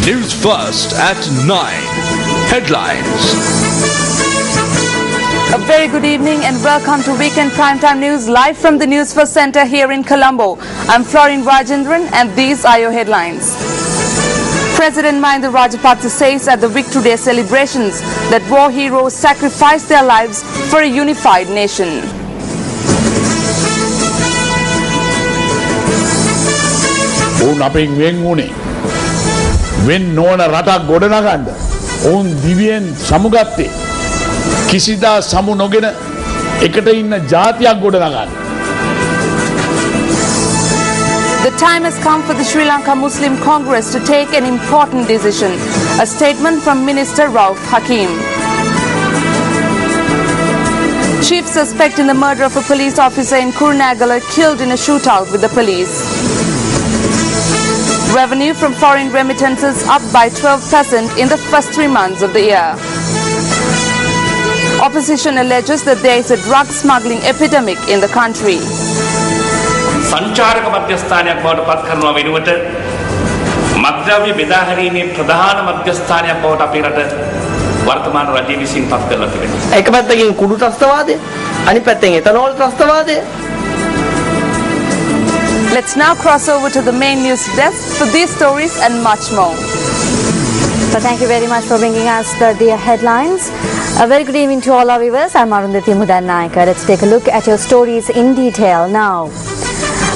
Newsfirst at 9. Headlines. A very good evening and welcome to Weekend Primetime News live from the Newsfirst Centre here in Colombo. I'm Florin Rajendran and these are your headlines. President Mahinda Rajapaksa says at the Victory Day celebrations that war heroes sacrificed their lives for a unified nation. වෙන් නොවන රටක් ගොඩනගන්න ඔවුන් දිවියෙන් සමුගත්තේ කිසිදා සමු නොගෙන එකට ඉන්න ජාතියක් ගොඩනගන්න. The time has come for the Sri Lanka Muslim Congress to take an important decision. A statement from Minister Rauf Hakim. Chief suspect in the murder of a police officer in Kurunegala killed in a shootout with the police. Revenue from foreign remittances up by 12% in the first 3 months of the year. Opposition alleges that there is a drug smuggling epidemic in the country. සංචාරක මධ්‍යස්ථානයක් බවට පත් කරනවා වෙනුවට මත්ද්‍රව්‍ය බෙදා හැරීමේ ප්‍රධාන මධ්‍යස්ථානයක් බවට අපේ රට වර්තමාන රජය විසින් පත් කරලා තිබෙනවා. එක පැත්තකින් කුඩු ත්‍රස්තවාදය, අනිත් පැත්තෙන් ethanol ත්‍රස්තවාදය. Let's now cross over to the main news desk for these stories and much more. So thank you very much for bringing us the headlines. A very good evening to all our viewers. I'm Arundhati Mudannaika. Let's take a look at your stories in detail now.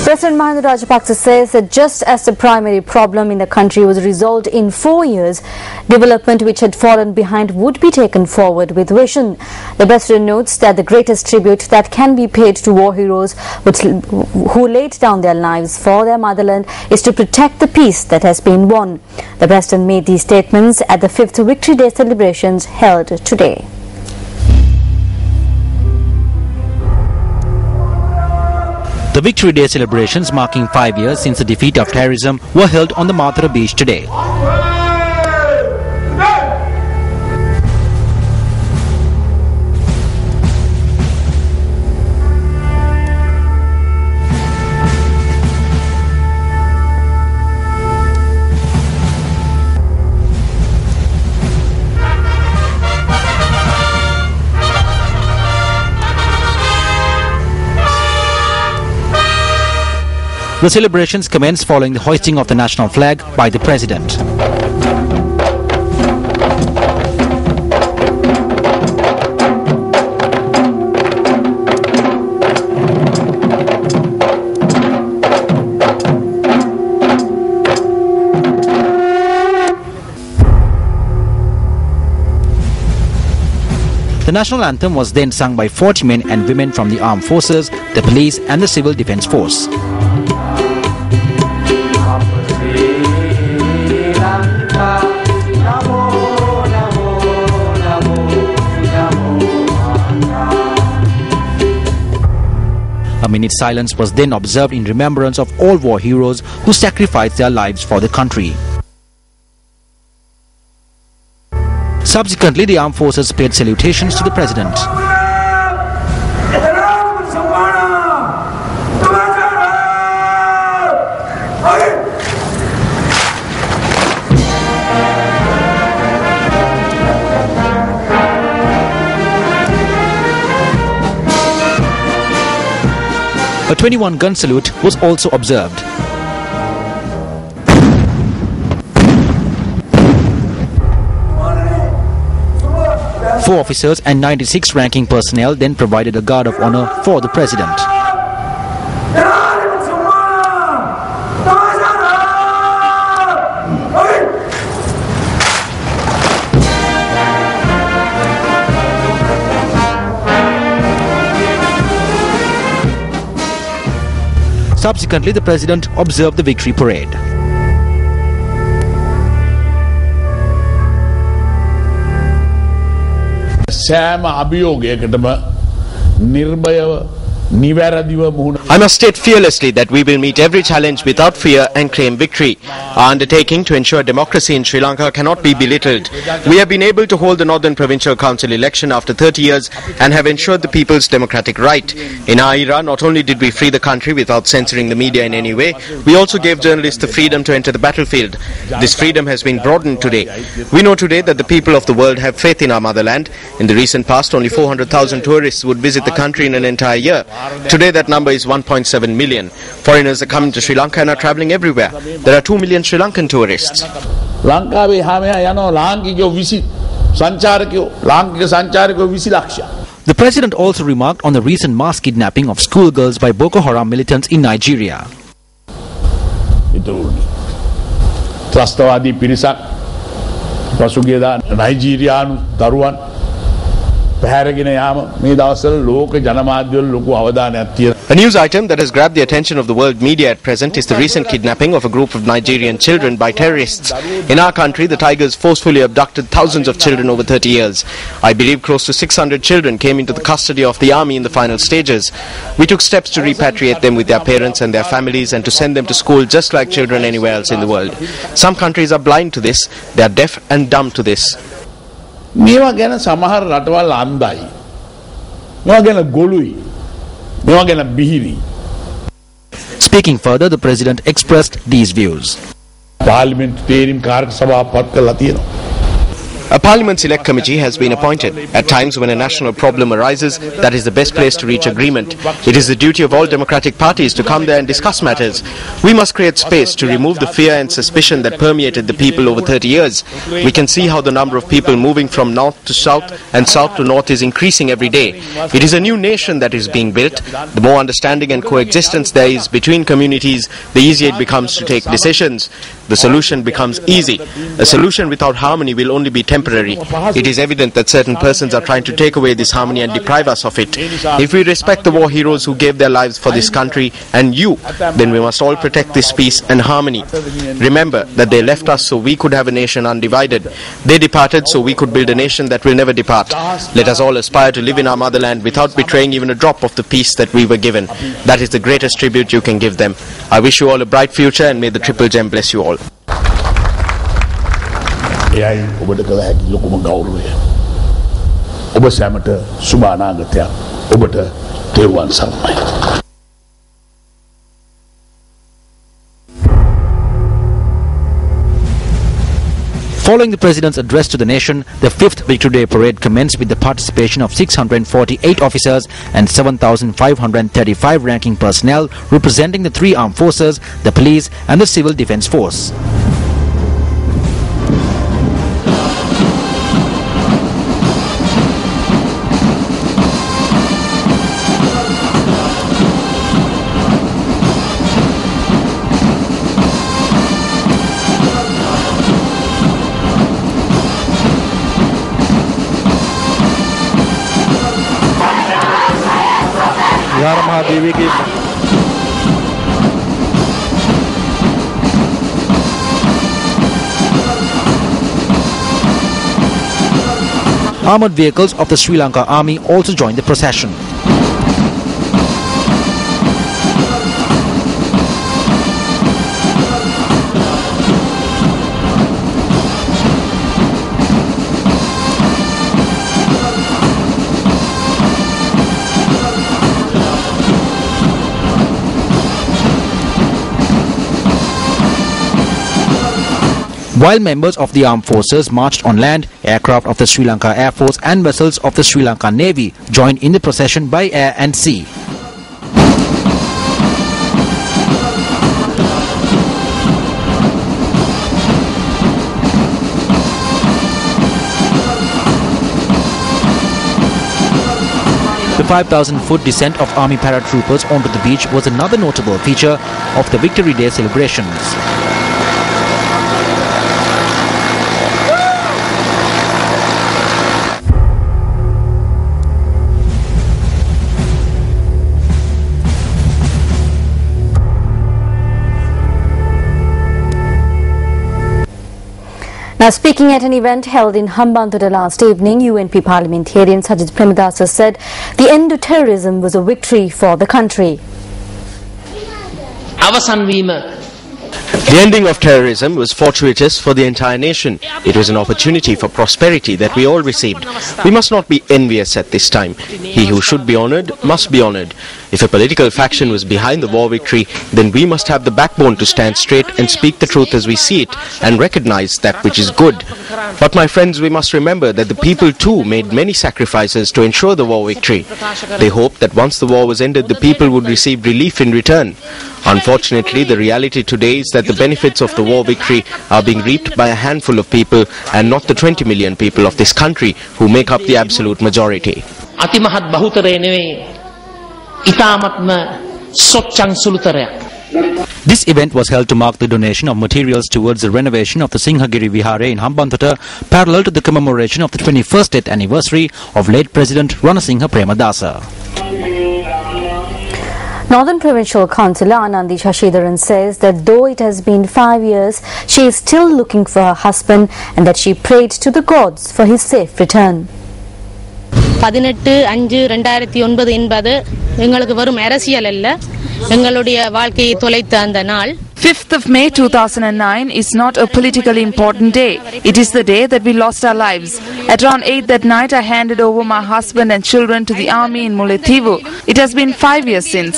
President Mahinda Rajapaksa says that just as the primary problem in the country was resolved in 4 years, development which had fallen behind would be taken forward with vision. The President notes that the greatest tribute that can be paid to war heroes who laid down their lives for their motherland is to protect the peace that has been won. The President made these statements at the 5th Victory Day celebrations held today. The Victory Day celebrations marking 5 years since the defeat of terrorism were held on the Mathura beach today. The celebrations commenced following the hoisting of the national flag by the President. The national anthem was then sung by 40 men and women from the armed forces, the police and the civil defence force. A minute's silence was then observed in remembrance of all war heroes who sacrificed their lives for the country. Subsequently, the armed forces paid salutations to the President. A 21-gun salute was also observed. Four officers and 96 ranking personnel then provided a guard of honor for the President. Subsequently, the President observed the victory parade. සෑම අභියෝගයකටම නිර්භයව I must state fearlessly that we will meet every challenge without fear and claim victory. Our undertaking to ensure democracy in Sri Lanka cannot be belittled. We have been able to hold the Northern Provincial Council election after 30 years and have ensured the people's democratic right. In our era, not only did we free the country without censoring the media in any way, we also gave journalists the freedom to enter the battlefield. This freedom has been broadened today. We know today that the people of the world have faith in our motherland. In the recent past, only 400,000 tourists would visit the country in an entire year. Today that number is 1.7 million. Foreigners are coming to Sri Lanka and are travelling everywhere. There are 2 million Sri Lankan tourists. The president also remarked on the recent mass kidnapping of schoolgirls by Boko Haram militants in Nigeria. A news item that has grabbed the attention of the world media at present is the recent kidnapping of a group of Nigerian children by terrorists. In our country, the Tigers forcefully abducted thousands of children over 30 years. I believe close to 600 children came into the custody of the army in the final stages. We took steps to repatriate them with their parents and their families and to send them to school just like children anywhere else in the world. Some countries are blind to this. They are deaf and dumb to this. මේවා ගැන සමහර රටවල් අන්ධයි. මේවා ගැන ගොළුයි. මේවා ගැන බිහිරි. Speaking further, the president expressed these views. පාර්ලිමේන්තු තේරීම් කාර්ය සභාව පත් කරලා තියෙනවා. A Parliament Select Committee has been appointed. At times when a national problem arises, that is the best place to reach agreement. It is the duty of all democratic parties to come there and discuss matters. We must create space to remove the fear and suspicion that permeated the people over 30 years. We can see how the number of people moving from north to south and south to north is increasing every day. It is a new nation that is being built. The more understanding and coexistence there is between communities, the easier it becomes to take decisions. The solution becomes easy. A solution without harmony will only be temporary. It is evident that certain persons are trying to take away this harmony and deprive us of it. If we respect the war heroes who gave their lives for this country and you, then we must all protect this peace and harmony. Remember that they left us so we could have a nation undivided. They departed so we could build a nation that will never depart. Let us all aspire to live in our motherland without betraying even a drop of the peace that we were given. That is the greatest tribute you can give them. I wish you all a bright future and may the Triple Gem bless you all. එයයි ඔබට කළ හැකි ලොකුම ගෞරවය. ඔබ සැමට සුබ අනාගතයක්. ඔබට තෙරුවන් සරණයි. Following the president's address to the nation, the 5th Victory Day Parade commenced with the participation of 648 officers and 7,535 ranking personnel representing the 3 armed forces, the police and the civil defense force. Armoured vehicles of the Sri Lanka Army also joined the procession. While members of the armed forces marched on land, aircraft of the Sri Lanka Air Force and vessels of the Sri Lanka Navy joined in the procession by air and sea. The 5,000-foot descent of army paratroopers onto the beach was another notable feature of the Victory Day celebrations. Now, speaking at an event held in Hambantota last evening, UNP parliamentarian Sajid Premadasa said the end of terrorism was a victory for the country. The ending of terrorism was fortuitous for the entire nation. It was an opportunity for prosperity that we all received. We must not be envious at this time. He who should be honoured must be honoured. If a political faction was behind the war victory, then we must have the backbone to stand straight and speak the truth as we see it and recognise that which is good. But my friends, we must remember that the people too made many sacrifices to ensure the war victory. They hoped that once the war was ended, the people would receive relief in return. Unfortunately, the reality today is that the benefits of the war victory are being reaped by a handful of people and not the 20 million people of this country who make up the absolute majority. This event was held to mark the donation of materials towards the renovation of the Sinhagiri Vihare in Hambantota, parallel to the commemoration of the 21st death anniversary of late President Ranasinghe Premadasa. Northern Provincial Councillor Anandi Shashidharan says that though it has been 5 years, she is still looking for her husband and that she prayed to the gods for his safe return. 18/5/2009 என்பது எங்களுக்கு வெறும் அரசியல் அல்ல எங்களுடைய வாழ்க்கையை தொலைத்த அந்த நாள் 5th of May 2009 is not a politically important day. It is the day that we lost our lives. At around 8 that night, I handed over my husband and children to the army in Mulethivu. It has been 5 years since.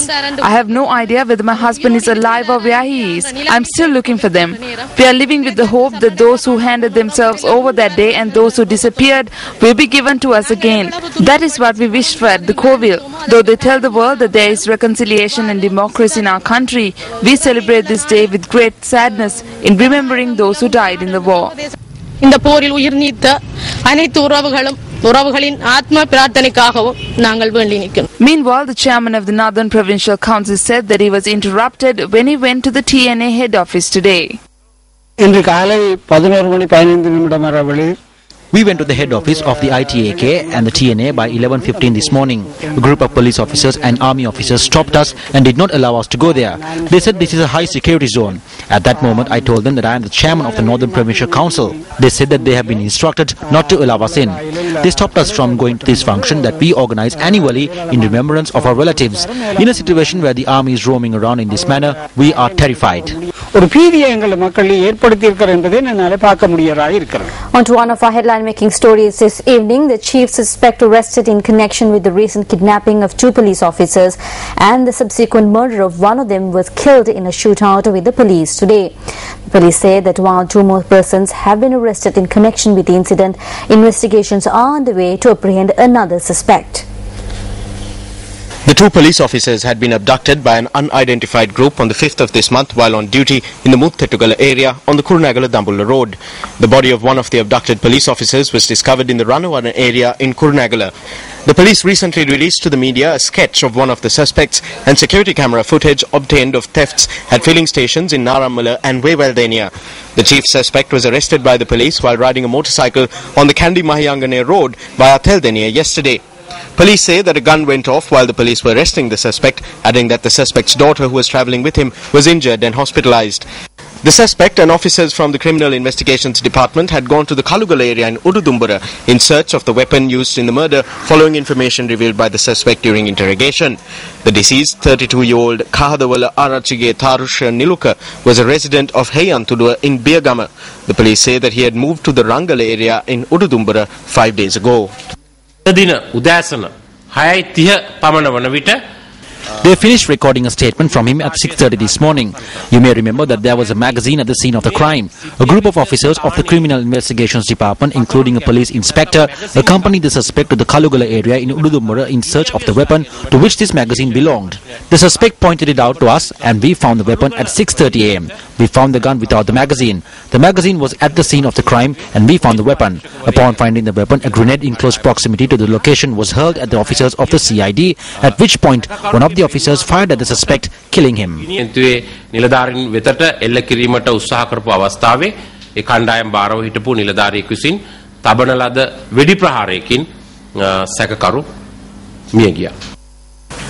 I have no idea whether my husband is alive or where he is. I'm still looking for them. We are living with the hope that those who handed themselves over that day and those who disappeared will be given to us again. That is what we wish for at the Kovil. Though they tell the world that there is reconciliation and democracy in our country, we celebrate this day with great sadness in remembering those who died in the war. இந்த போரில் உயிர் நீத்த அனைத்து உறவுகளின் ஆத்ம பிரார்த்தனைக்காகவும் நாங்கள் வேண்டி நிற்கிறோம். Meanwhile, the chairman of the Northern Provincial Council said that he was interrupted when he went to the TNA head office today. இன்று காலை 11:15 அளவில் We went to the head office of the ITAK and the TNA by 11:15 this morning. A group of police officers and army officers stopped us and did not allow us to go there. They said this is a high security zone. At that moment, I told them that I am the chairman of the Northern Provincial Council. They said that they have been instructed not to allow us in. They stopped us from going to this function that we organize annually in remembrance of our relatives. In a situation where the army is roaming around in this manner, we are terrified. On to one of our headline-making stories this evening. The chief suspect arrested in connection with the recent kidnapping of 2 police officers and the subsequent murder of one of them was killed in a shootout with the police today. The police say that while 2 more persons have been arrested in connection with the incident, investigations are underway to apprehend another suspect. The 2 police officers had been abducted by an unidentified group on the 5th of this month while on duty in the Muthetugala area on the Kurunagala-Dambulla road. The body of one of the abducted police officers was discovered in the Ranavana area in Kurunagala. The police recently released to the media a sketch of one of the suspects and security camera footage obtained of thefts at filling stations in Naramala and Wewaldenia. The chief suspect was arrested by the police while riding a motorcycle on the Kandi Mahiyangane road via Theldenia yesterday. Police say that a gun went off while the police were arresting the suspect, adding that the suspect's daughter, who was travelling with him, was injured and hospitalized. The suspect and officers from the Criminal Investigations Department had gone to the Kalugala area in Ududumbura in search of the weapon used in the murder, following information revealed by the suspect during interrogation. The deceased, 32-year-old Kahadawala Arachige Tarusha Niluka, was a resident of Heyantudua in Biagama. The police say that he had moved to the Rangala area in Ududumbura 5 days ago. They finished recording a statement from him at 6:30 this morning. You may remember that there was a magazine at the scene of the crime. A group of officers of the Criminal Investigations Department, including a police inspector, accompanied the suspect to the Kalugala area in Ududumbura in search of the weapon to which this magazine belonged. The suspect pointed it out to us and we found the weapon at 6:30 am. We found the gun without the magazine. The magazine was at the scene of the crime and we found the weapon. Upon finding the weapon, a grenade in close proximity to the location was hurled at the officers of the CID, at which point one of the officers fired at the suspect, killing him. නිලධාරීන් වෙතට එල්ල කිරීමට උත්සාහ කරපු අවස්ථාවේ ඒ කණ්ඩායම් බාරව හිටපු නිලධාරියෙක් විසින් තබන ලද වෙඩි ප්‍රහාරයකින් සැකකරු මිය ගියා.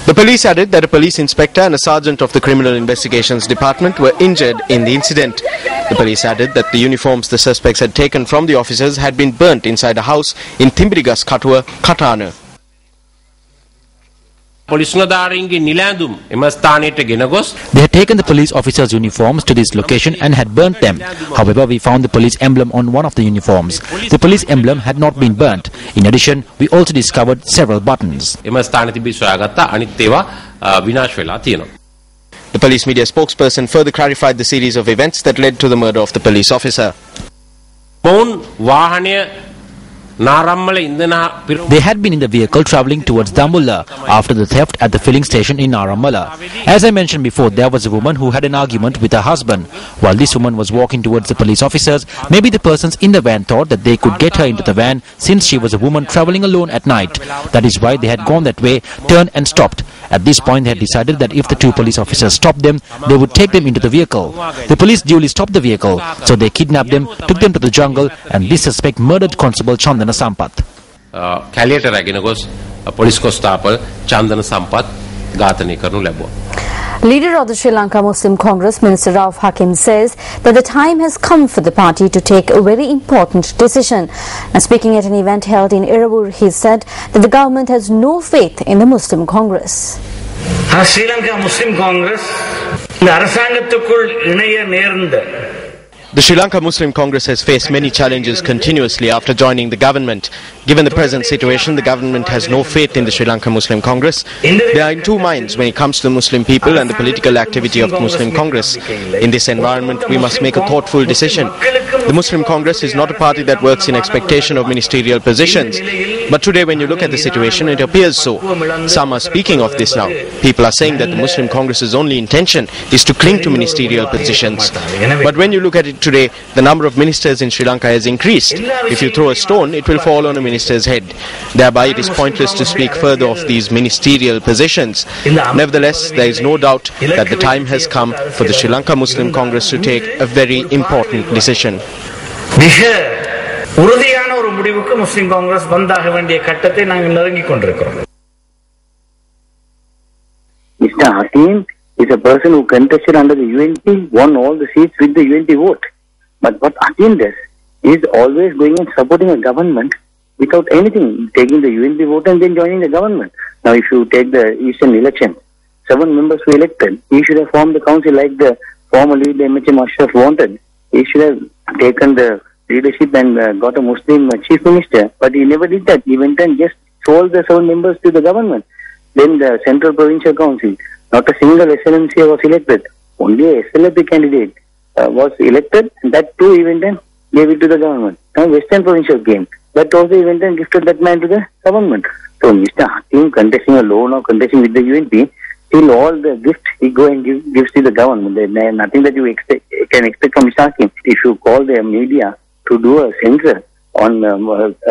The police added that a police inspector and a sergeant of the Criminal Investigations Department were injured in the incident. The police added that the uniforms the suspects had taken from the officers had been burnt inside a house in Thimbirigas Katua, Katana. They had taken the police officers' uniforms to this location and had burnt them. However, we found the police emblem on one of the uniforms. The police emblem had not been burnt. In addition, we also discovered several buttons. The police media spokesperson further clarified the series of events that led to the murder of the police officer. They had been in the vehicle travelling towards Dambulla after the theft at the filling station in Narammala. As I mentioned before, there was a woman who had an argument with her husband. While this woman was walking towards the police officers, maybe the persons in the van thought that they could get her into the van since she was a woman travelling alone at night. That is why they had gone that way, turned and stopped. At this point, they had decided that if the two police officers stopped them, they would take them into the vehicle. The police duly stopped the vehicle, so they kidnapped them, took them to the jungle, and this suspect murdered Constable Chandana Sampath. police constable Chandana Sampath ඝාතනය කරනු ලැබුවා. Leader of the Sri Lanka Muslim Congress, Minister Rauf Hakim, says that the time has come for the party to take a very important decision. And speaking at an event held in Iravur, he said that the government has no faith in the Muslim Congress. Sri Lanka Muslim Congress, the அரசாங்கத்துக்குள் இணைய நேர்ந்த The Sri Lanka Muslim Congress has faced many challenges continuously after joining the government. Given the present situation, the government has no faith in the Sri Lanka Muslim Congress. They are in two minds when it comes to the Muslim people and the political activity of the Muslim Congress. In this environment, we must make a thoughtful decision. The Muslim Congress is not a party that works in expectation of ministerial positions. But today, when you look at the situation, it appears so. Some are speaking of this now. People are saying that the Muslim Congress's only intention is to cling to ministerial positions. But when you look at it today, the number of ministers in Sri Lanka has increased. If you throw a stone, it will fall on a minister's head. Thereby, it is pointless to speak further of these ministerial positions. Nevertheless, there is no doubt that the time has come for the Sri Lanka Muslim Congress to take a very important decision. உறுதியான ஒரு முடிவுக்கு முஸ்லிம் காங்கிரஸ் வந்தாக வேண்டிய கட்டத்தை நாங்கள் நெருங்கிக் கொண்டிருக்கிறோம். Mr. Hakim is a person who contested under the UNP, won all the seats with the UNP vote. But what Hakim does is always going and supporting a government without anything, taking the UNP vote and then joining the government. Now, if you take the Eastern election, 7 members were elected. He should have formed the council like the former leader MHM Ashraf wanted. He should have taken the leadership and got a Muslim chief minister, but he never did that. He went and just sold the 7 members to the government. Then the Central Provincial Council, not a single SLMC was elected. Only a SLP candidate was elected, and that too he went and gave it to the government. And Western Provincial came. That also he went and gifted that man to the government. So Mr. Hakim contesting alone or contesting with the UNP, still all the gifts he go and gives to the government. There is nothing that you can expect from Mr. Hakim. If you call the media to do a censor on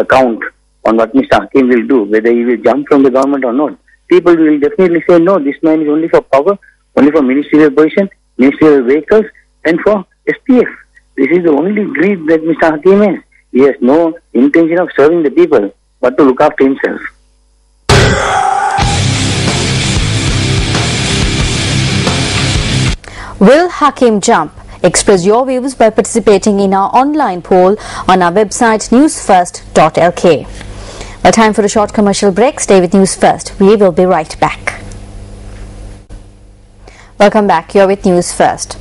account on what Mr. Hakim will do, whether he will jump from the government or not, people will definitely say, no, this man is only for power, only for ministerial position, ministerial vehicles, and for SPF. This is the only greed that Mr. Hakim has. He has no intention of serving the people, but to look after himself. Will Hakim jump? Express your views by participating in our online poll on our website newsfirst.lk. Well, time for a short commercial break. Stay with News First. We will be right back. Welcome back. You're with News First.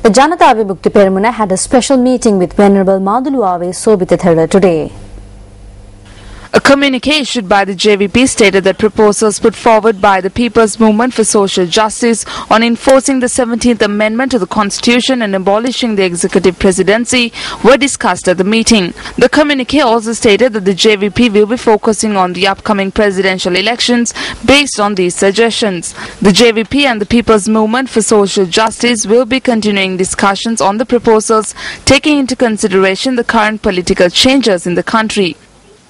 The Janata Vimukti Peramuna had a special meeting with Venerable Madulu Ave Sobithathara today. A communique issued by the JVP stated that proposals put forward by the People's Movement for Social Justice on enforcing the 17th Amendment to the Constitution and abolishing the executive presidency were discussed at the meeting. The communique also stated that the JVP will be focusing on the upcoming presidential elections based on these suggestions. The JVP and the People's Movement for Social Justice will be continuing discussions on the proposals, taking into consideration the current political changes in the country.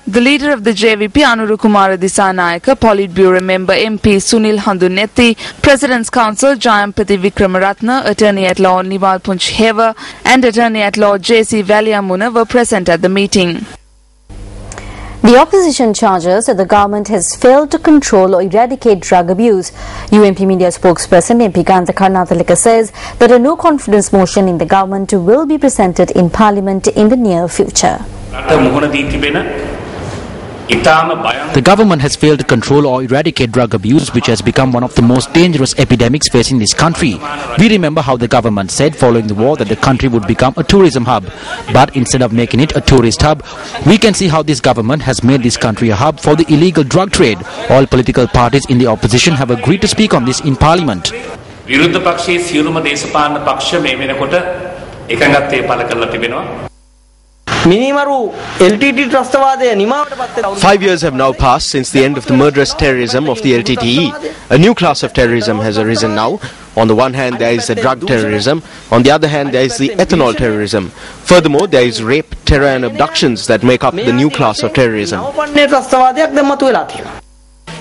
The leader of the JVP, Anurukumara Disanayaka, Politburo member MP Sunil Handunetti, President's Counsel Jayampati Vikramaratna, Attorney at Law Nimal Punchheva and Attorney at Law J.C. Valyamuna were present at the meeting. The opposition charges that the government has failed to control or eradicate drug abuse. UMP media spokesperson MP Gantha Karnathalika says that a no-confidence motion in the government will be presented in Parliament in the near future. The government has failed to control or eradicate drug abuse, which has become one of the most dangerous epidemics facing this country. We remember how the government said following the war that the country would become a tourism hub. But instead of making it a tourist hub, we can see how this government has made this country a hub for the illegal drug trade. All political parties in the opposition have agreed to speak on this in Parliament. 5 years have now passed since the end of the murderous terrorism of the LTTE. A new class of terrorism has arisen now. On the one hand, there is the drug terrorism. On the other hand, there is the ethanol terrorism. Furthermore, there is rape, terror and abductions that make up the new class of terrorism.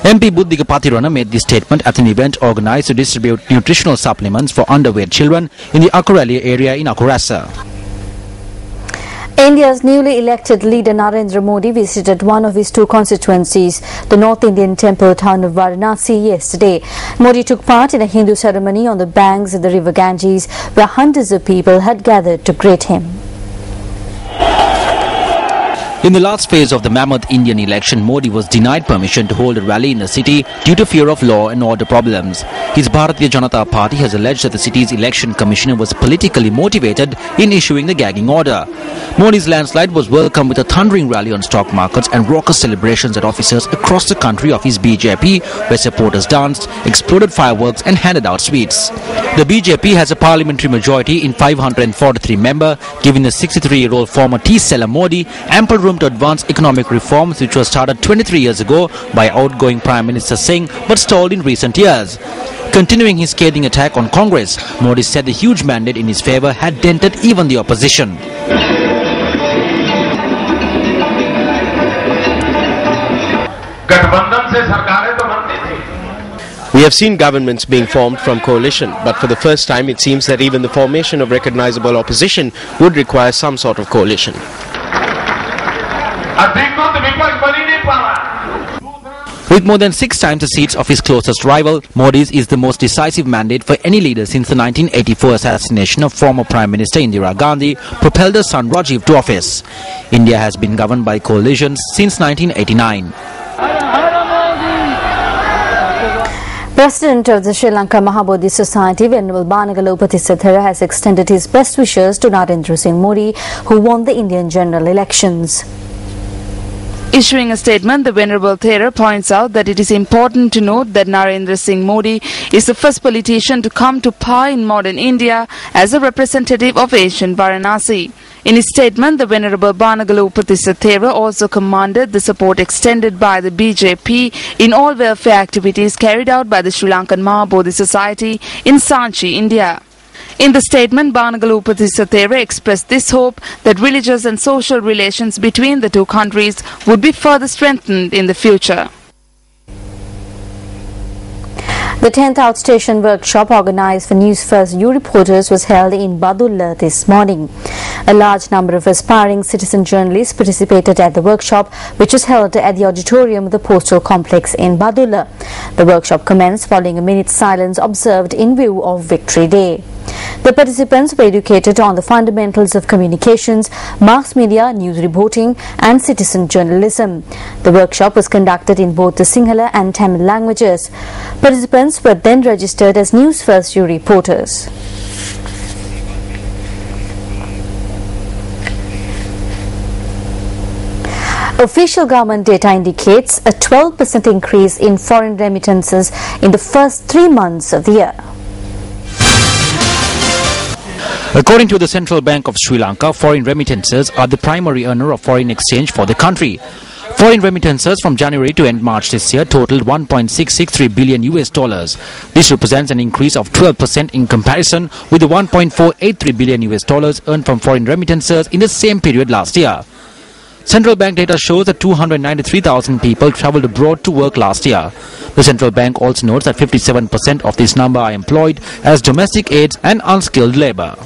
MP Buddhika Pathirana made this statement at an event organized to distribute nutritional supplements for underweight children in the Akurali area in Akurasa. India's newly elected leader Narendra Modi visited one of his two constituencies, the North Indian temple town of Varanasi, yesterday. Modi took part in a Hindu ceremony on the banks of the river Ganges, where hundreds of people had gathered to greet him. In the last phase of the mammoth Indian election, Modi was denied permission to hold a rally in the city due to fear of law and order problems. His Bharatiya Janata Party has alleged that the city's election commissioner was politically motivated in issuing the gagging order. Modi's landslide was welcomed with a thundering rally on stock markets and raucous celebrations at offices across the country of his BJP, where supporters danced, exploded fireworks and handed out sweets. The BJP has a parliamentary majority in 543 members, giving the 63-year-old former tea seller Modi ample room to advance economic reforms which was started 23 years ago by outgoing Prime Minister Singh but stalled in recent years. Continuing his scathing attack on Congress, Modi said the huge mandate in his favour had dented even the opposition. We have seen governments being formed from coalition, but for the first time it seems that even the formation of recognizable opposition would require some sort of coalition. With more than 6 times the seats of his closest rival, Modi's is the most decisive mandate for any leader since the 1984 assassination of former Prime Minister Indira Gandhi propelled her son Rajiv to office. India has been governed by coalitions since 1989. President of the Sri Lanka Mahabodhi Society, Venerable Banagala Upatissatthera, has extended his best wishes to Narendra Singh Modi, who won the Indian general elections. Issuing a statement, the Venerable Thera points out that it is important to note that Narendra Singh Modi is the first politician to come to power in modern India as a representative of Asian Varanasi. In his statement, the Venerable Banagala Upatissatthera also commanded the support extended by the BJP in all welfare activities carried out by the Sri Lankan Mahabodhi Society in Sanchi, India. In the statement, Banagala Upatissatthera expressed this hope that religious and social relations between the two countries would be further strengthened in the future. The 10th Outstation Workshop organised for Newsfirst U reporters was held in Badulla this morning. A large number of aspiring citizen journalists participated at the workshop, which was held at the auditorium of the Postal Complex in Badulla. The workshop commenced following a minute's silence observed in view of Victory Day. The participants were educated on the fundamentals of communications, mass media, news reporting and citizen journalism. The workshop was conducted in both the Sinhala and Tamil languages. Participants were then registered as Newsfirst U reporters. Official government data indicates a 12% increase in foreign remittances in the first 3 months of the year. According to the Central Bank of Sri Lanka, foreign remittances are the primary earner of foreign exchange for the country. Foreign remittances from January to end March this year totaled $1.663 billion. This represents an increase of 12% in comparison with the $1.483 billion earned from foreign remittances in the same period last year. Central Bank data shows that 293,000 people travelled abroad to work last year. The Central Bank also notes that 57% of this number are employed as domestic aids and unskilled labour.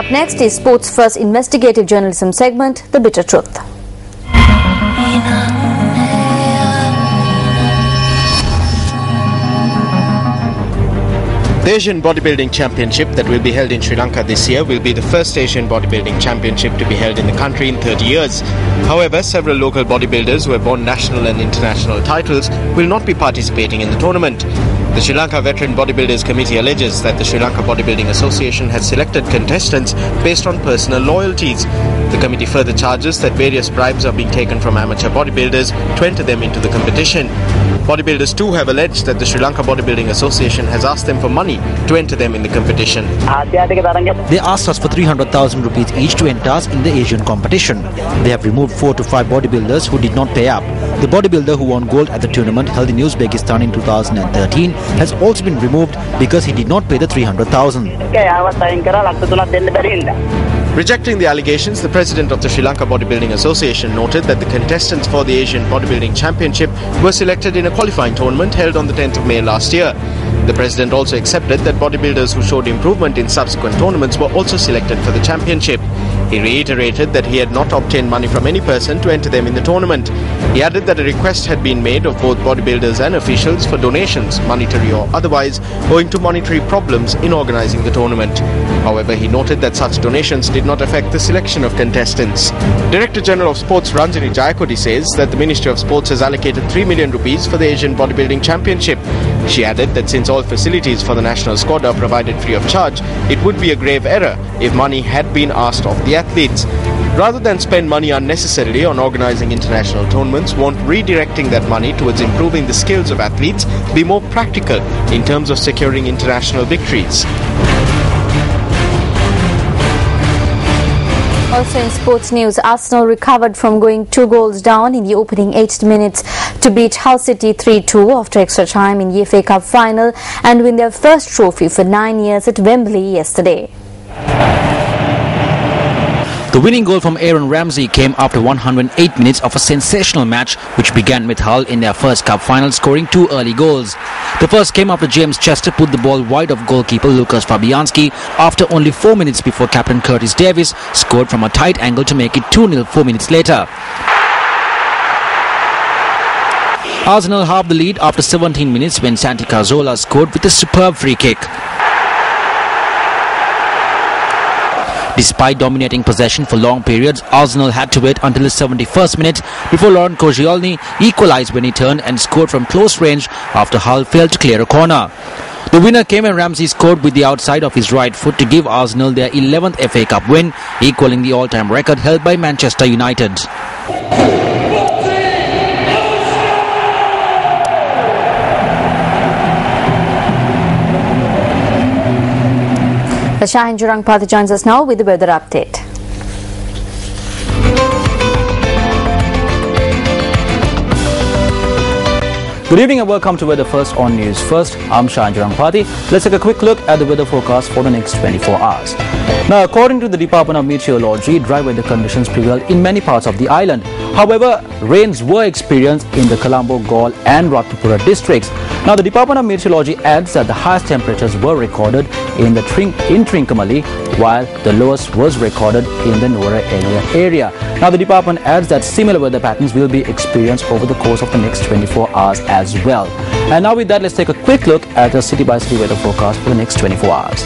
Up next is Sports First investigative journalism segment, The Bitter Truth. The Asian Bodybuilding Championship that will be held in Sri Lanka this year will be the first Asian Bodybuilding Championship to be held in the country in 30 years. However, several local bodybuilders who have won national and international titles will not be participating in the tournament. The Sri Lanka Veteran Bodybuilders Committee alleges that the Sri Lanka Bodybuilding Association has selected contestants based on personal loyalties. The committee further charges that various bribes are being taken from amateur bodybuilders to enter them into the competition. Bodybuilders too have alleged that the Sri Lanka Bodybuilding Association has asked them for money to enter them in the competition. They asked us for 300,000 rupees each to enter us in the Asian competition. They have removed 4 to 5 bodybuilders who did not pay up. The bodybuilder who won gold at the tournament held in Uzbekistan in 2013 has also been removed because he did not pay the 300,000. Rejecting the allegations, the president of the Sri Lanka Bodybuilding Association noted that the contestants for the Asian Bodybuilding Championship were selected in a qualifying tournament held on the 10th of May last year. The president also accepted that bodybuilders who showed improvement in subsequent tournaments were also selected for the championship. He reiterated that he had not obtained money from any person to enter them in the tournament. He added that a request had been made of both bodybuilders and officials for donations, monetary or otherwise, owing to monetary problems in organizing the tournament. However, he noted that such donations did not affect the selection of contestants. Director General of Sports Ranjini Jayakodi says that the Ministry of Sports has allocated 3 million rupees for the Asian Bodybuilding Championship. She added that since all facilities for the national squad are provided free of charge, it would be a grave error if money had been asked of the athletes. Rather than spend money unnecessarily on organizing international tournaments, won't redirecting that money towards improving the skills of athletes be more practical in terms of securing international victories? Also in sports news, Arsenal recovered from going 2 goals down in the opening 80 minutes to beat Hull City 3-2 after extra time in the FA Cup final and win their first trophy for 9 years at Wembley yesterday. The winning goal from Aaron Ramsey came after 108 minutes of a sensational match which began with Hull in their first cup final scoring 2 early goals. The first came after James Chester put the ball wide of goalkeeper Lucas Fabianski after only 4 minutes before captain Curtis Davis scored from a tight angle to make it 2-0 4 minutes later. Arsenal halved the lead after 17 minutes when Santi Cazorla scored with a superb free kick. Despite dominating possession for long periods, Arsenal had to wait until the 71st minute before Laurent Koscielny equalised when he turned and scored from close range after Hull failed to clear a corner. The winner came when Ramsey scored with the outside of his right foot to give Arsenal their 11th FA Cup win, equalling the all-time record held by Manchester United. Shahin Jurangpathy joins us now with the weather update. Good evening and welcome to Weather First on News First. I'm Shahin Jurangpathy. Let's take a quick look at the weather forecast for the next 24 hours. Now, according to the Department of Meteorology, dry weather conditions prevail in many parts of the island. However, rains were experienced in the Colombo, Galle and Ratnapura districts. Now, the Department of Meteorology adds that the highest temperatures were recorded in Trincomalee, while the lowest was recorded in the Nora area. Now, the department adds that similar weather patterns will be experienced over the course of the next 24 hours as well. And now with that, let's take a quick look at the city-by-city weather forecast for the next 24 hours.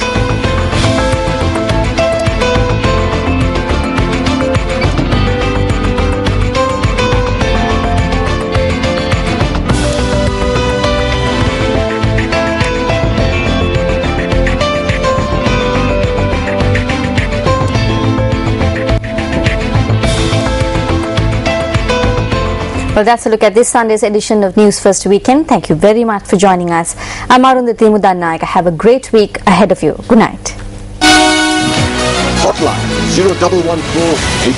Well, that's a look at this Sunday's edition of News First Weekend. Thank you very much for joining us. I'm Arundhati Mudannaika. Have a great week ahead of you. Good night. Hotline 0114